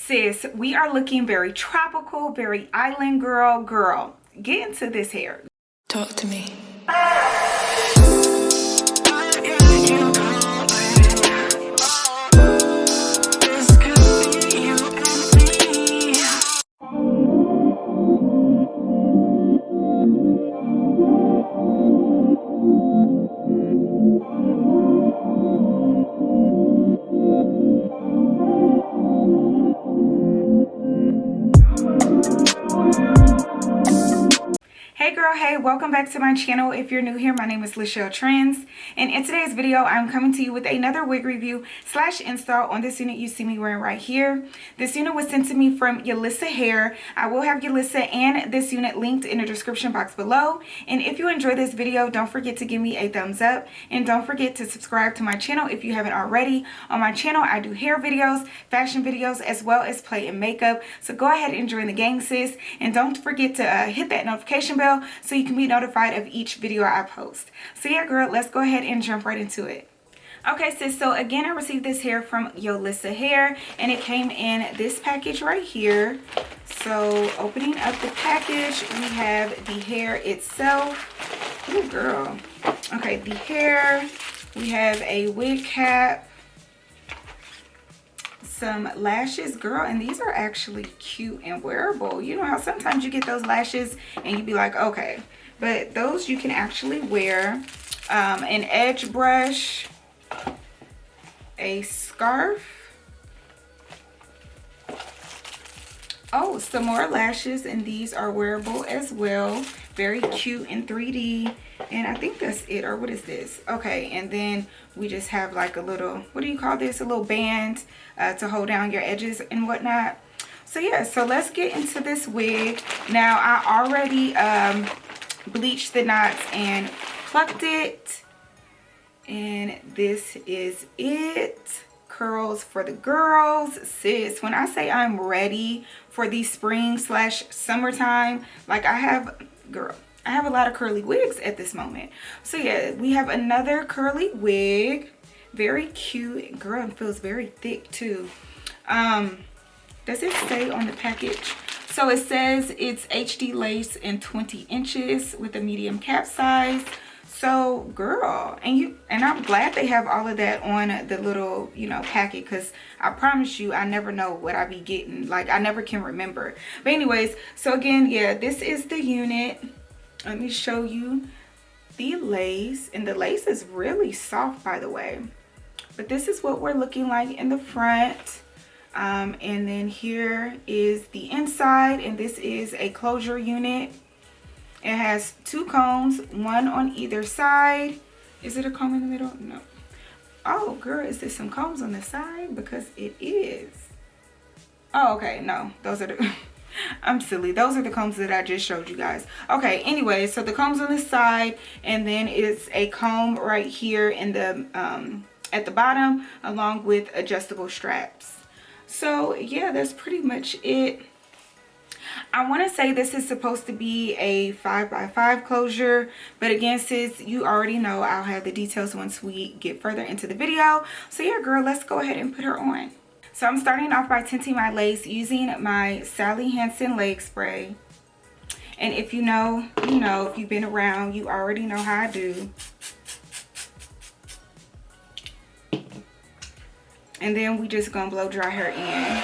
Sis, we are looking very tropical, very island girl. Get into this hair. Talk to me. Hey girl, hey, welcome back to my channel. If you're new here, my name is lachelletrends, and in today's video I'm coming to you with another wig review slash install on this unit you see me wearing right here. This unit was sent to me from Yolissa Hair. I will have Yolissa and this unit linked in the description box below, and if you enjoy this video, don't forget to give me a thumbs up, and don't forget to subscribe to my channel if you haven't already. On my channel I do hair videos, fashion videos, as well as play and makeup, so go ahead and join the gang, sis, and don't forget to hit that notification bell so you can be notified of each video I post. So yeah girl, let's go ahead and jump right into it. Okay sis, so again I received this hair from Yolissa Hair, and it came in this package right here. So opening up the package, we have the hair itself. Oh girl. Okay, the hair, we have a wig cap, some lashes, girl, and these are actually cute and wearable. You know how sometimes you get those lashes and you be like, okay, but those you can actually wear. An edge brush, a scarf, oh, some more lashes, and these are wearable as well. Very cute in 3D, and I think that's it. Or what is this? Okay, and then we just have like a little, what do you call this, a little band to hold down your edges and whatnot. So yeah, so let's get into this wig. Now I already bleached the knots and plucked it, and this is it. Curls for the girls. Sis, when I say I'm ready for the spring slash summertime, like I have a lot of curly wigs at this moment. So yeah, we have another curly wig. Very cute, girl, and feels very thick too. Does it say on the package? So it says it's HD lace in 20 inches with a medium cap size. So girl, and I'm glad they have all of that on the little, you know, packet, because I promise you I never know what I be getting. Like I never can remember. But anyways, so again, yeah, this is the unit. Let me show you the lace, and the lace is really soft, by the way. But this is what we're looking like in the front. And then here is the inside, and this is a closure unit. It has two combs, one on either side. Is it a comb in the middle? No. Oh girl, is there some combs on the side? Because it is. Oh, okay, no, those are the I'm silly. Those are the combs that I just showed you guys. Okay, anyway, so the combs on the side, and then it's a comb right here in the at the bottom, along with adjustable straps. So yeah, that's pretty much it. I want to say this is supposed to be a 5x5 closure, but again sis, you already know I'll have the details once we get further into the video. So yeah girl, let's go ahead and put her on. So I'm starting off by tinting my lace using my Sally Hansen leg spray, and if you know, you know. If you've been around, you already know how I do. And then we just gonna blow dry her in.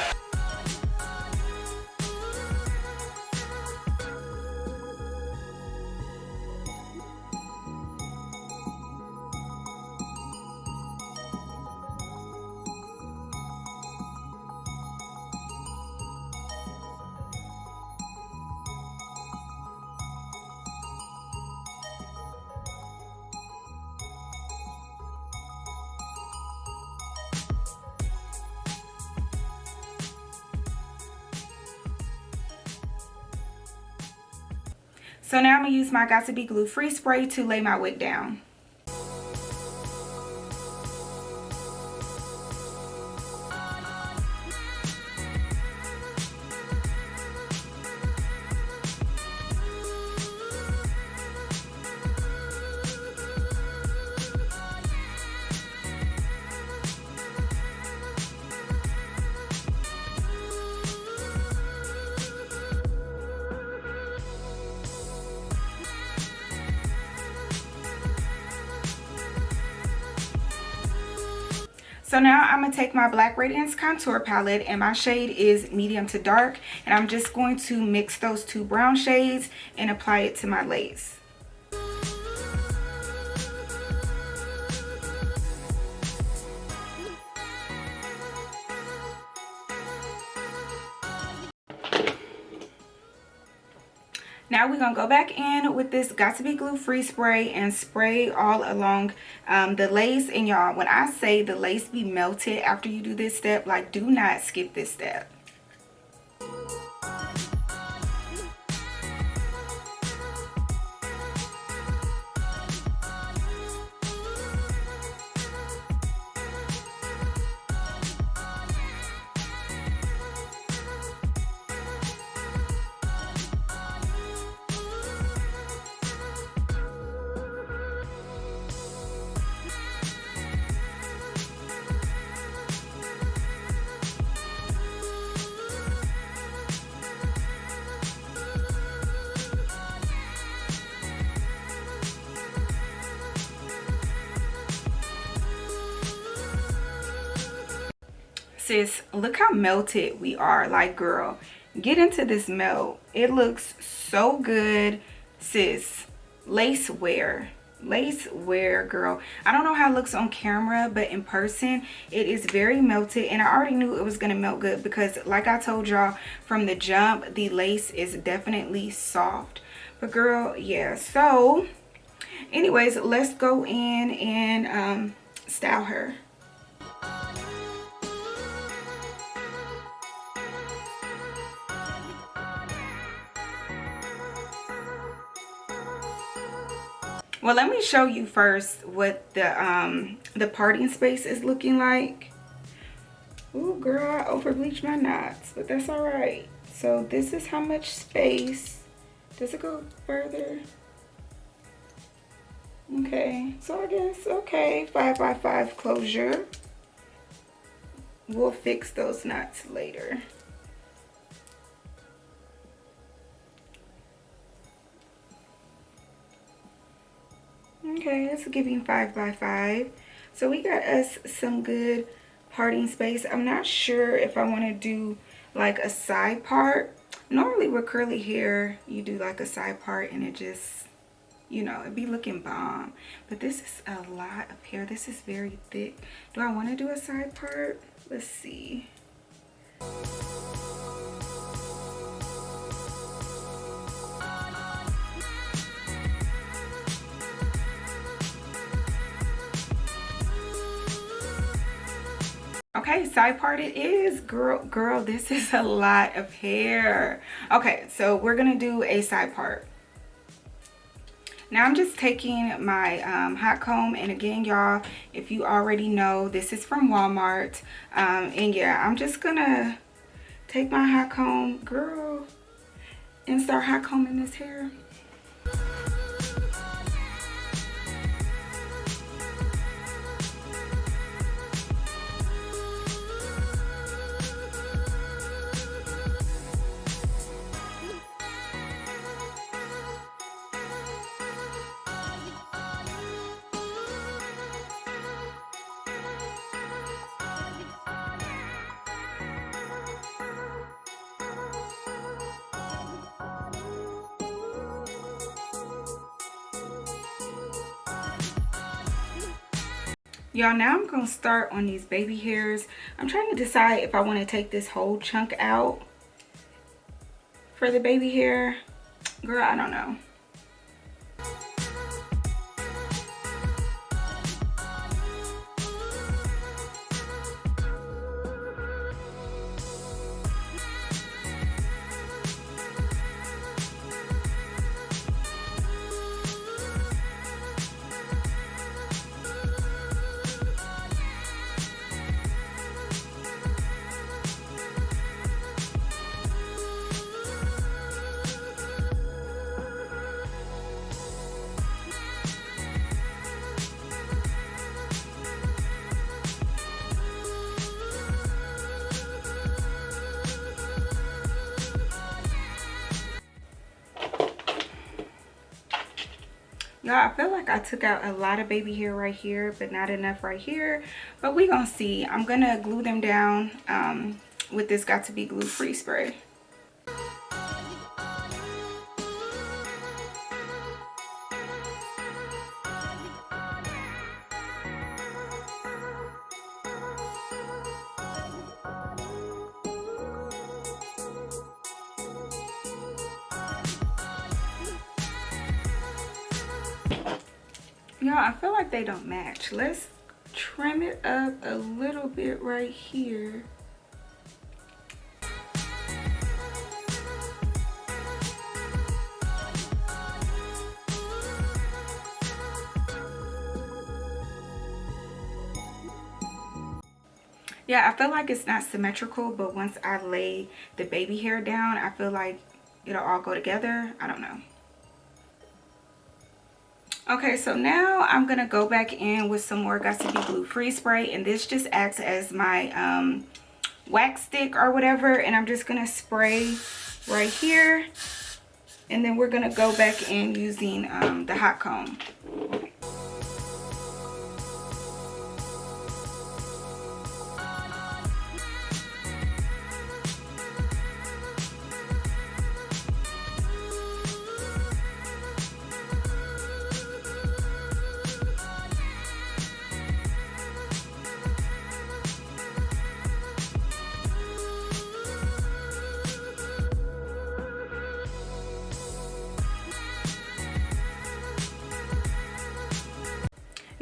So now I'm gonna use my Got to Be Glue Free spray to lay my wig down. So now I'm going to take my Black Radiance Contour Palette, and my shade is medium to dark, and I'm just going to mix those two brown shades and apply it to my lace. Now we're going to go back in with this Got To Be Glue Free Spray and spray all along the lace. And y'all, when I say the lace be melted after you do this step, like, do not skip this step. Sis, look how melted we are. Like, girl, get into this melt. It looks so good. Sis, lace wear, girl. I don't know how it looks on camera, but in person it is very melted, and I already knew it was gonna melt good because, like I told y'all from the jump, the lace is definitely soft. But girl, yeah. So anyways, let's go in and style her. Well, let me show you first what the parting space is looking like. Ooh, girl, I over bleached my knots, but that's all right. So this is how much space. Does it go further? Okay, so I guess, okay, 5 by 5 closure. We'll fix those knots later. Okay, it's giving 5 by 5. So we got us some good parting space. I'm not sure if I want to do like a side part. Normally with curly hair, you do like a side part and it just, you know, it'd be looking bomb. But this is a lot of hair. This is very thick. Do I want to do a side part? Let's see. Okay, side part it is. Girl, this is a lot of hair. Okay, so we're gonna do a side part. Now I'm just taking my hot comb, and again, y'all, if you already know, this is from Walmart. And yeah, I'm just gonna take my hot comb, girl, and start hot combing this hair. Y'all, now I'm gonna start on these baby hairs. I'm trying to decide if I want to take this whole chunk out for the baby hair. Girl, I don't know. Y'all, I feel like I took out a lot of baby hair right here, but not enough right here. But we gonna see. I'm gonna glue them down with this Got To Be Glue Free spray. Y'all, I feel like they don't match. Let's trim it up a little bit right here. Yeah, I feel like it's not symmetrical, but once I lay the baby hair down, I feel like it'll all go together. I don't know. Okay, so now I'm gonna go back in with some more Got To Be Glue Free spray, and this just acts as my wax stick or whatever, and I'm just gonna spray right here, and then we're gonna go back in using the hot comb.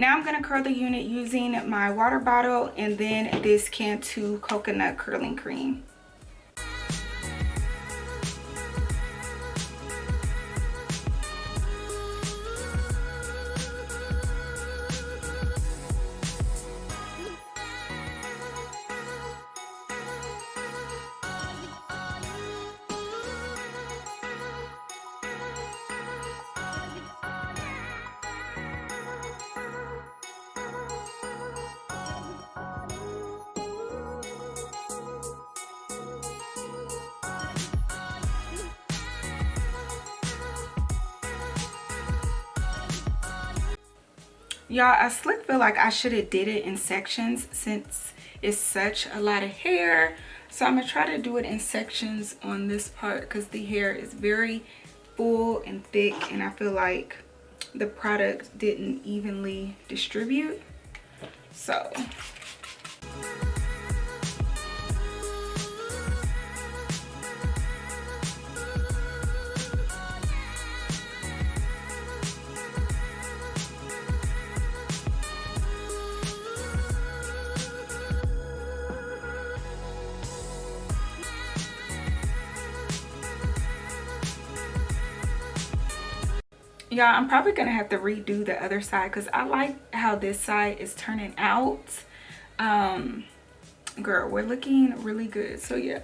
Now I'm going to curl the unit using my water bottle and then this Cantu coconut curling cream. Y'all, I slick feel like I should have did it in sections since it's such a lot of hair. So I'm going to try to do it in sections on this part because the hair is very full and thick, and I feel like the product didn't evenly distribute. So y'all, I'm probably gonna have to redo the other side because I like how this side is turning out. Girl, we're looking really good. So yeah.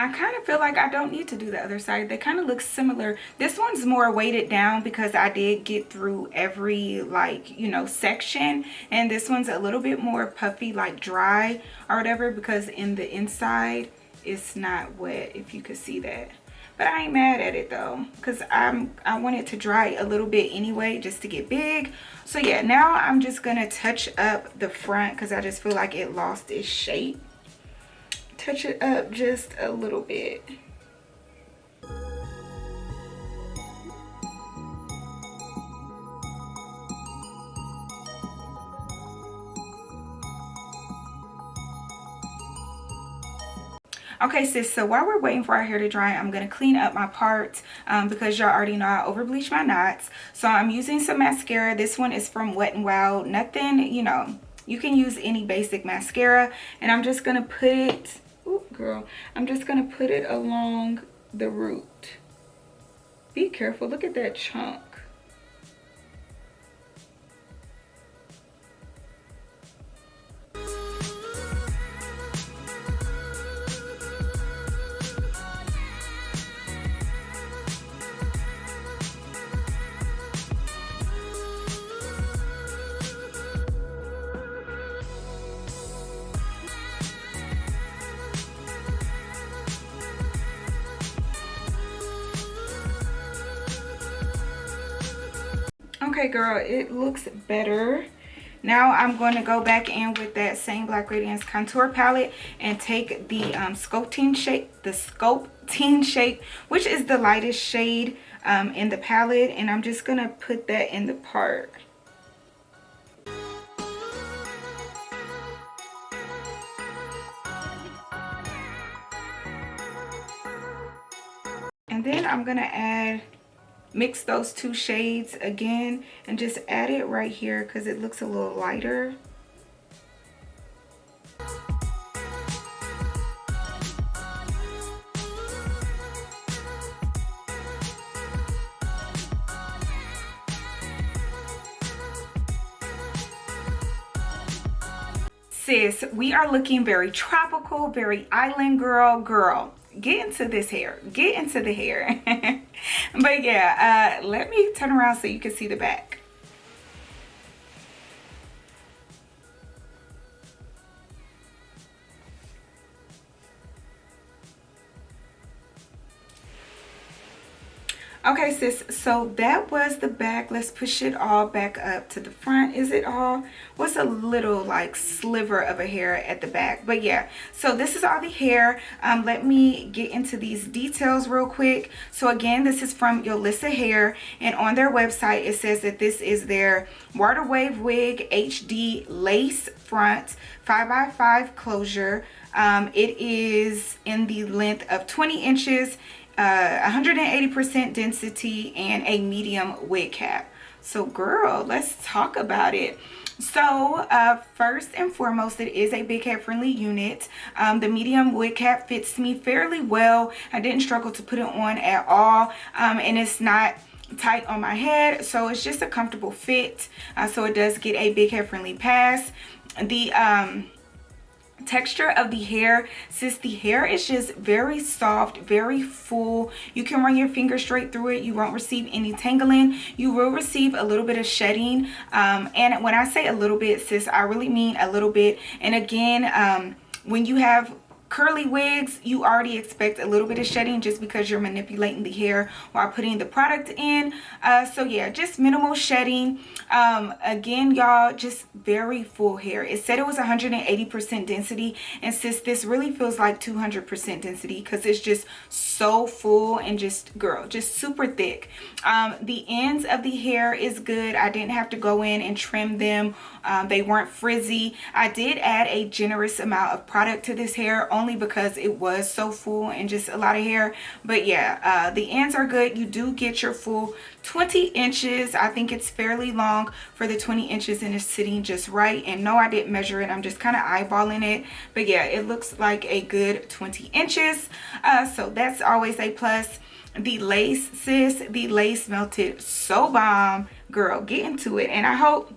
I kind of feel like I don't need to do the other side. They kind of look similar. This one's more weighted down because I did get through every, like, you know, section. And this one's a little bit more puffy, like dry or whatever, because in the inside it's not wet, if you could see that. But I ain't mad at it though, because I want it to dry a little bit anyway, just to get big. So yeah, now I'm just gonna touch up the front because I just feel like it lost its shape. Touch it up just a little bit. Okay, sis, so while we're waiting for our hair to dry, I'm going to clean up my parts because y'all already know I over bleach my knots. So I'm using some mascara. This one is from Wet n Wild. Nothing, you know, you can use any basic mascara. And I'm just going to put it, ooh, girl, I'm just going to put it along the root. Be careful, look at that chunk. Okay, girl, it looks better. Now I'm going to go back in with that same Black Radiance contour palette and take the sculpting shape, which is the lightest shade in the palette, and I'm just gonna put that in the part. And then I'm gonna mix those two shades again and just add it right here because it looks a little lighter. Sis, we are looking very tropical, very island girl. Get into this hair. Get into the hair. But yeah, let me turn around so you can see the back. Okay, sis, so that was the back. Let's push it all back up to the front. Is it all? What's a little like sliver of a hair at the back? But yeah, so this is all the hair. Let me get into these details real quick. So again, this is from Yolissa Hair, and on their website it says that this is their water wave wig HD lace front 5x5 closure. It is in the length of 20 inches. 180% density and a medium wig cap. So girl, let's talk about it. So first and foremost, it is a big head friendly unit. The medium wig cap fits me fairly well. I didn't struggle to put it on at all, and it's not tight on my head, so it's just a comfortable fit. So it does get a big head friendly pass. The texture of the hair, sis, the hair is just very soft, very full. You can run your finger straight through it. You won't receive any tangling. You will receive a little bit of shedding, and when I say a little bit, sis, I really mean a little bit. And again, when you have curly wigs, you already expect a little bit of shedding just because you're manipulating the hair while putting the product in. So yeah, just minimal shedding. Again, y'all, just very full hair. It said it was 180% density, and sis, this really feels like 200% density because it's just so full and just, girl, just super thick. The ends of the hair is good. I didn't have to go in and trim them. They weren't frizzy. I did add a generous amount of product to this hair only because it was so full and just a lot of hair. But yeah, the ends are good. You do get your full 20 inches. I think it's fairly long for the 20 inches, and it's sitting just right. And no, I didn't measure it. I'm just kind of eyeballing it. But yeah, it looks like a good 20 inches. So that's always a plus. The lace, sis, the lace melted so bomb. Girl, get into it. And I hope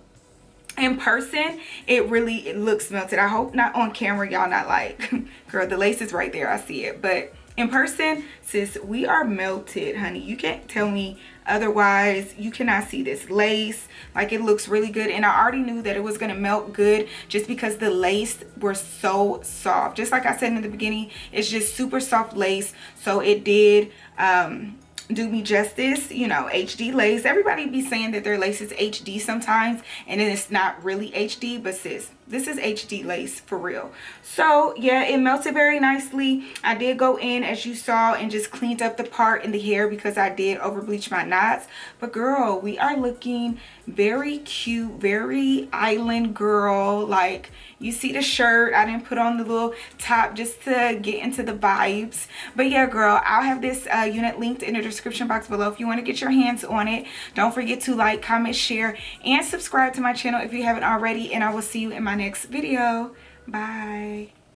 in person it looks melted. I hope not on camera y'all not like, girl, the lace is right there, I see it. But in person, sis, we are melted, honey. You can't tell me otherwise. You cannot see this lace. Like, it looks really good, and I already knew that it was gonna melt good just because the lace were so soft. Just like I said in the beginning, it's just super soft lace, so it did do me justice. You know, HD lace, everybody be saying that their lace is HD sometimes, and then it's not really HD, but sis, this is HD lace for real. So yeah, it melted very nicely. I did go in, as you saw, and just cleaned up the part in the hair because I did over bleach my knots. But girl, we are looking very cute, very island girl. Like, you see the shirt, I didn't put on the little top just to get into the vibes. But yeah, girl, I'll have this unit linked in the description box below if you want to get your hands on it. Don't forget to like, comment, share, and subscribe to my channel if you haven't already, and I will see you in my next video. Bye.